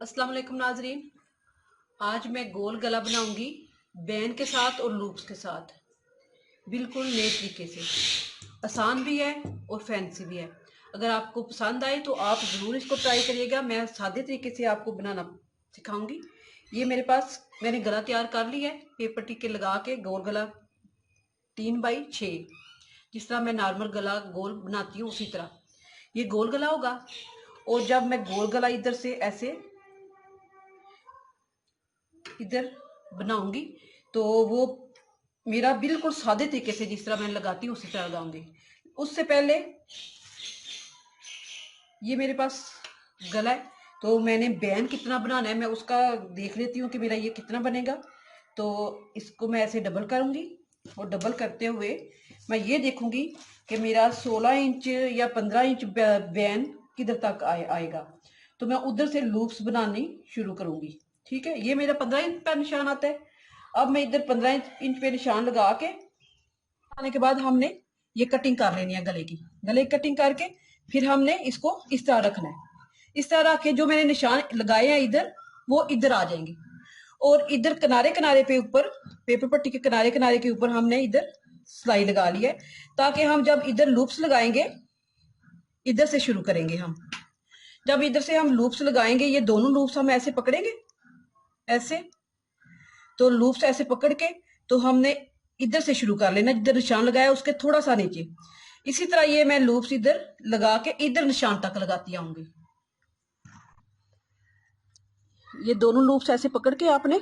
अस्सलाम वालेकुम नाजरीन। आज मैं गोल गला बनाऊंगी बैन के साथ और लूप्स के साथ, बिल्कुल नए तरीके से। आसान भी है और फैंसी भी है। अगर आपको पसंद आए तो आप ज़रूर इसको ट्राई करिएगा। मैं सादे तरीके से आपको बनाना सिखाऊंगी। ये मेरे पास मैंने गला तैयार कर लिया है, पेपर टिक्के लगा के गोल गला 3x6, जिस तरह मैं नॉर्मल गला गोल बनाती हूँ उसी तरह ये गोल गला होगा। और जब मैं गोल गला इधर से ऐसे इधर बनाऊंगी तो वो मेरा बिल्कुल सादे तरीके से जिस तरह मैं लगाती हूँ उसी तरह लगाऊंगी। उससे पहले ये मेरे पास गला है, तो मैंने बैन कितना बनाना है मैं उसका देख लेती हूँ कि मेरा ये कितना बनेगा। तो इसको मैं ऐसे डबल करूंगी और डबल करते हुए मैं ये देखूंगी कि मेरा 16 इंच या 15 इंच बैन किधर तक आएगा। तो मैं उधर से लूप्स बनानी शुरू करूंगी। ठीक है, ये मेरा 15 इंच पर निशान आता है। अब मैं इधर 15 इंच पे निशान लगा के आने के बाद हमने ये कटिंग कर लेनी है गले की। गले की कटिंग करके फिर हमने इसको इस तरह रखना है। इस तरह रख के जो मैंने निशान लगाए हैं इधर, वो इधर आ जाएंगे। और इधर किनारे किनारे पे ऊपर पेपर पट्टी के किनारे किनारे के ऊपर हमने इधर सिलाई लगा ली है, ताकि हम जब इधर लूप्स लगाएंगे इधर से शुरू करेंगे। हम जब इधर से हम लूप्स लगाएंगे, ये दोनों लूप्स हम ऐसे पकड़ेंगे ऐसे, तो लूप्स ऐसे पकड़ के तो हमने इधर से शुरू कर लेना, जिधर निशान लगाया उसके थोड़ा सा नीचे। इसी तरह ये मैं लूप्स इधर लगा के इधर निशान तक लगाती आऊंगी। ये दोनों लूप्स ऐसे पकड़ के आपने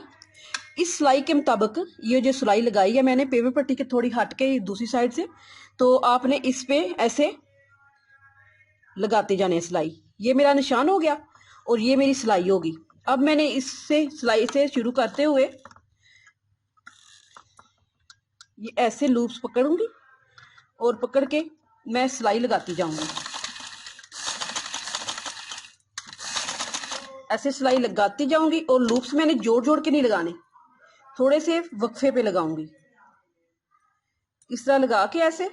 इस सिलाई के मुताबिक, ये जो सिलाई लगाई है मैंने पेपर पट्टी के थोड़ी हट के दूसरी साइड से, तो आपने इस पे ऐसे लगाते जाने सिलाई। ये मेरा निशान हो गया और ये मेरी सिलाई होगी। अब मैंने इससे सिलाई से शुरू करते हुए ये ऐसे लूप्स पकड़ूंगी और पकड़ के मैं सिलाई लगाती जाऊंगी। ऐसे सिलाई लगाती जाऊंगी और लूप्स मैंने जोड़ जोड़ के नहीं लगाने, थोड़े से वक्फे पे लगाऊंगी। इस तरह लगा के ऐसे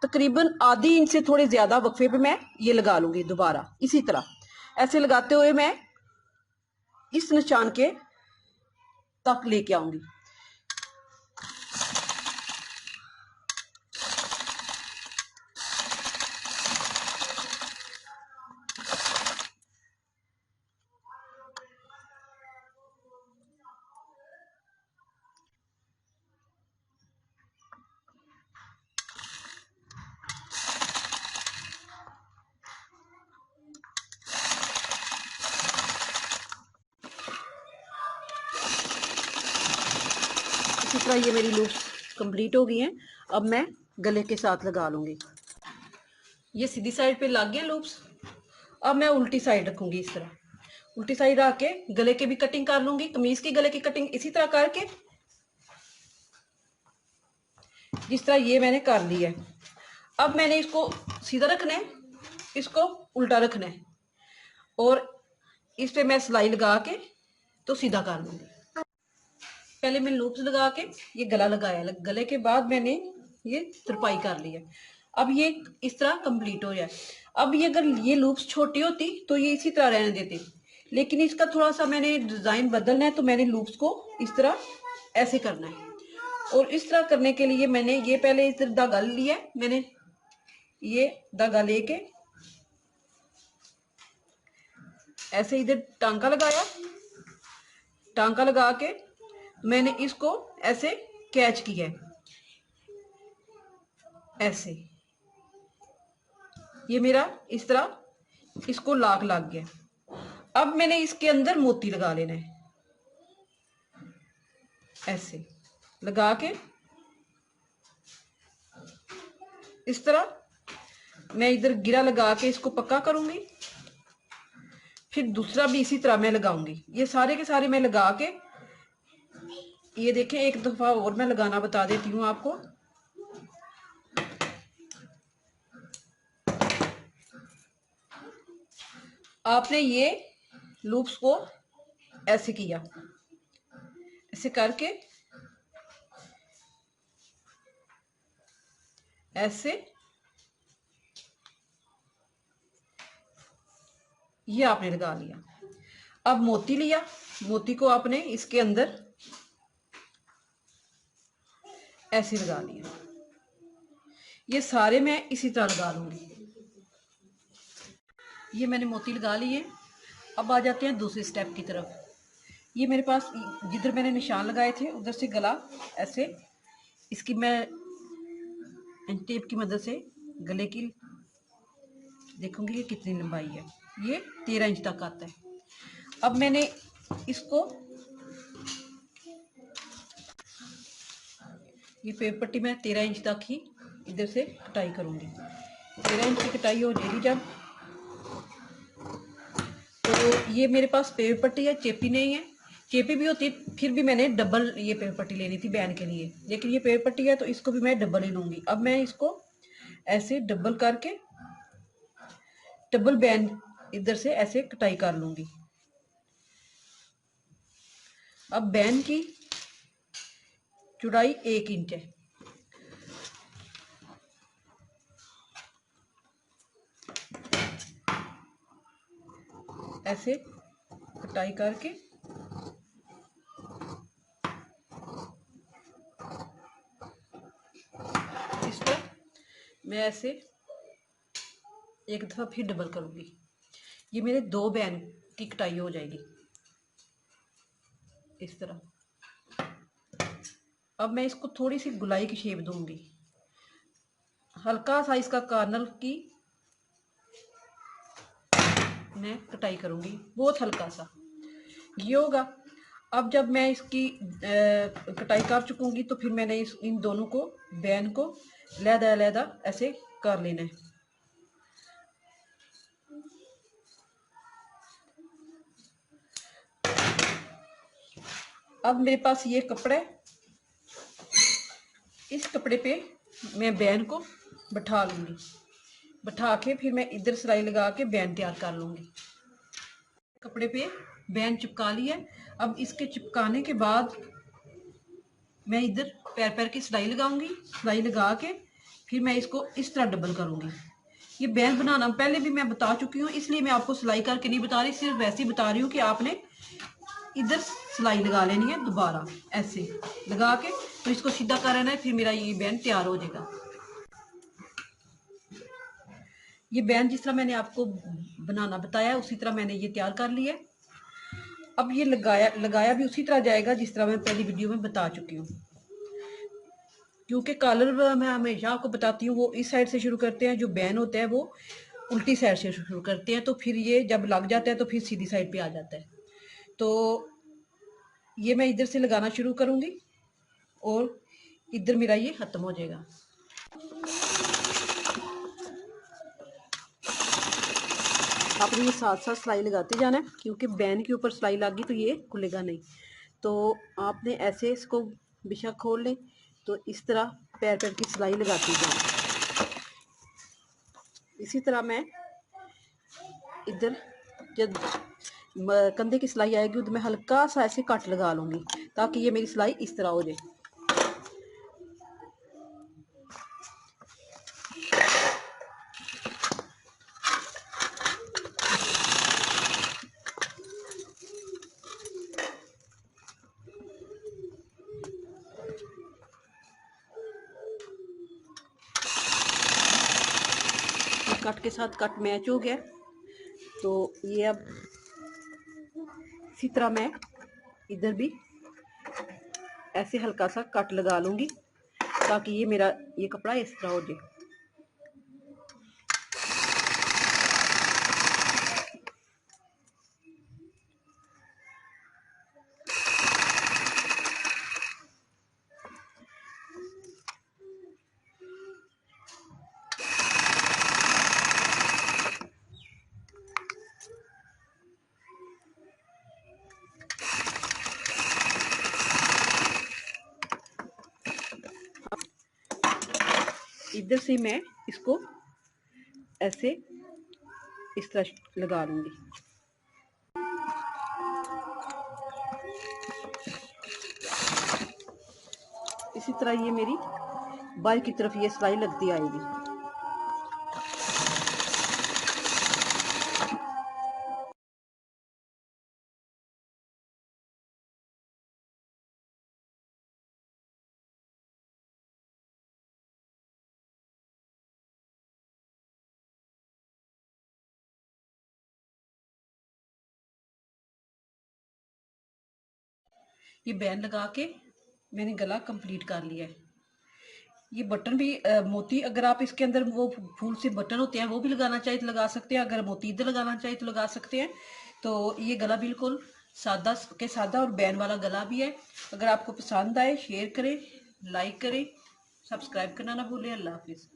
तकरीबन आधी इंच से थोड़े ज्यादा वक्फे पे मैं ये लगा लूंगी दोबारा। इसी तरह ऐसे लगाते हुए मैं इस निशान के तक लेके आऊंगी। इसी तरह ये मेरी लूप्स कंप्लीट हो गई हैं। अब मैं गले के साथ लगा लूंगी। ये सीधी साइड पे लग गया लूप्स। अब मैं उल्टी साइड रखूंगी। इस तरह उल्टी साइड रख के गले की भी कटिंग कर लूंगी। कमीज की गले की कटिंग इसी तरह करके, जिस तरह ये मैंने कर ली है। अब मैंने इसको सीधा रखना है, इसको उल्टा रखना है और इस पे मैं सिलाई लगा के तो सीधा कर लूंगी। पहले मैं लूप्स लगा के ये गला लगाया, गले के बाद मैंने ये तुरपाई कर ली है। अब ये इस तरह कंप्लीट हो जाए। अब ये अगर ये लूप्स छोटी होती तो ये इसी तरह रहने देते, लेकिन इसका थोड़ा सा मैंने डिजाइन बदलना है, तो मैंने लूप्स को इस तरह ऐसे करना है। और इस तरह करने के लिए मैंने ये पहले इधर धागा लिया, मैंने ये धागा लेके ऐसे इधर टांका लगाया। टांका लगा के मैंने इसको ऐसे कैच किया, ऐसे ये मेरा इस तरह इसको लॉक लग गया। अब मैंने इसके अंदर मोती लगा लेना है, ऐसे लगा के इस तरह मैं इधर गिरा लगा के इसको पक्का करूंगी। फिर दूसरा भी इसी तरह मैं लगाऊंगी। ये सारे के सारे मैं लगा के, ये देखें एक दफा और मैं लगाना बता देती हूँ आपको। आपने ये लूप्स को ऐसे किया, ऐसे करके ऐसे ये आपने लगा लिया। अब मोती लिया, मोती को आपने इसके अंदर ऐसे लगा लिया। ये सारे मैं इसी तरह लगा लूंगी। ये मैंने मोती लगा लिए। अब आ जाते हैं दूसरे स्टेप की तरफ। ये मेरे पास जिधर मैंने निशान लगाए थे उधर से गला ऐसे, इसकी मैं टेप की मदद से गले की देखूंगी कि कितनी लंबाई है। ये 13 इंच तक आता है। अब मैंने इसको, ये पेपर पट्टी मैं 13 इंच तक ही इधर से कटाई करूंगी। 13 इंच की कटाई हो जाएगी जब, तो ये मेरे पास पेपर पट्टी है, चेपी नहीं है। चेपी भी होती फिर भी मैंने डबल ये पेपर पट्टी लेनी थी बैन के लिए, लेकिन ये पेपर पट्टी है तो इसको भी मैं डबल ही लूंगी। अब मैं इसको ऐसे डबल करके डबल बैन इधर से ऐसे कटाई कर लूंगी। अब बैन की चौड़ाई 1 इंच है। ऐसे कटाई करके इसको मैं ऐसे एक दफा फिर डबल करूंगी। ये मेरे 2 बैन की कटाई हो जाएगी इस तरह। अब मैं इसको थोड़ी सी गुलाई की शेप दूंगी, हल्का सा इसका कार्नर की मैं कटाई करूंगी, बहुत हल्का सा ये होगा। अब जब मैं इसकी कटाई कर चुकूंगी तो फिर मैंने इन दोनों को बैन को अलग-अलग ऐसे कर लेना है। अब मेरे पास ये कपड़ा है, इस कपड़े पे मैं बैन को बैठा लूंगी। बैठा के फिर मैं इधर सिलाई लगा के बैन तैयार कर लूंगी। कपड़े पे बैन चिपका लिया। अब इसके चिपकाने के बाद मैं इधर पैर पैर की सिलाई लगाऊंगी। सिलाई लगा के फिर मैं इसको इस तरह डबल करूंगी। ये बैन बनाना पहले भी मैं बता चुकी हूँ, इसलिए मैं आपको सिलाई करके नहीं बता रही, सिर्फ वैसे ही बता रही हूँ कि आपने इधर सिलाई लगा लेनी है दोबारा ऐसे लगा के, तो इसको सीधा कर लेना है। फिर मेरा ये बैन तैयार हो जाएगा। ये बैन जिस तरह मैंने आपको बनाना बताया उसी तरह मैंने ये तैयार कर लिया। अब ये लगाया भी उसी तरह जाएगा जिस तरह मैं पहली वीडियो में बता चुकी हूँ। क्योंकि कॉलर मैं हमेशा आपको बताती हूँ वो इस साइड से शुरू करते हैं, जो बैन होता है वो उल्टी साइड से शुरू करते हैं, तो फिर ये जब लग जाता है तो फिर सीधी साइड पे आ जाता है। तो ये मैं इधर से लगाना शुरू करूँगी और इधर मेरा ये ख़त्म हो जाएगा। आपने ये साथ साथ सिलाई लगाते जाना है, क्योंकि बैन के ऊपर सिलाई लग गई तो ये खुलेगा नहीं। तो आपने ऐसे इसको बिछा खोल लें, तो इस तरह पैर पैर की सिलाई लगाती जाए। इसी तरह मैं इधर जब कंधे की सिलाई आएगी उधर मैं हल्का सा ऐसे कट लगा लूँगी ताकि ये मेरी सिलाई इस तरह हो जाए। कट के साथ कट मैच हो गया, तो ये अब इसी तरह मैं इधर भी ऐसे हल्का सा कट लगा लूँगी ताकि ये मेरा ये कपड़ा इस तरह हो जाए। इधर से मैं इसको ऐसे इस तरह लगा लूँगी। इसी तरह ये मेरी बाहर की तरफ ये सिलाई लगती आएगी। ये बैन लगा के मैंने गला कंप्लीट कर लिया है। ये बटन भी मोती, अगर आप इसके अंदर वो फूल से बटन होते हैं वो भी लगाना चाहे तो लगा सकते हैं, अगर मोती इधर लगाना चाहे तो लगा सकते हैं। तो ये गला बिल्कुल सादा के सादा और बैन वाला गला भी है। अगर आपको पसंद आए शेयर करें, लाइक करें, सब्सक्राइब करना ना भूलें। अल्लाह हाफिज़।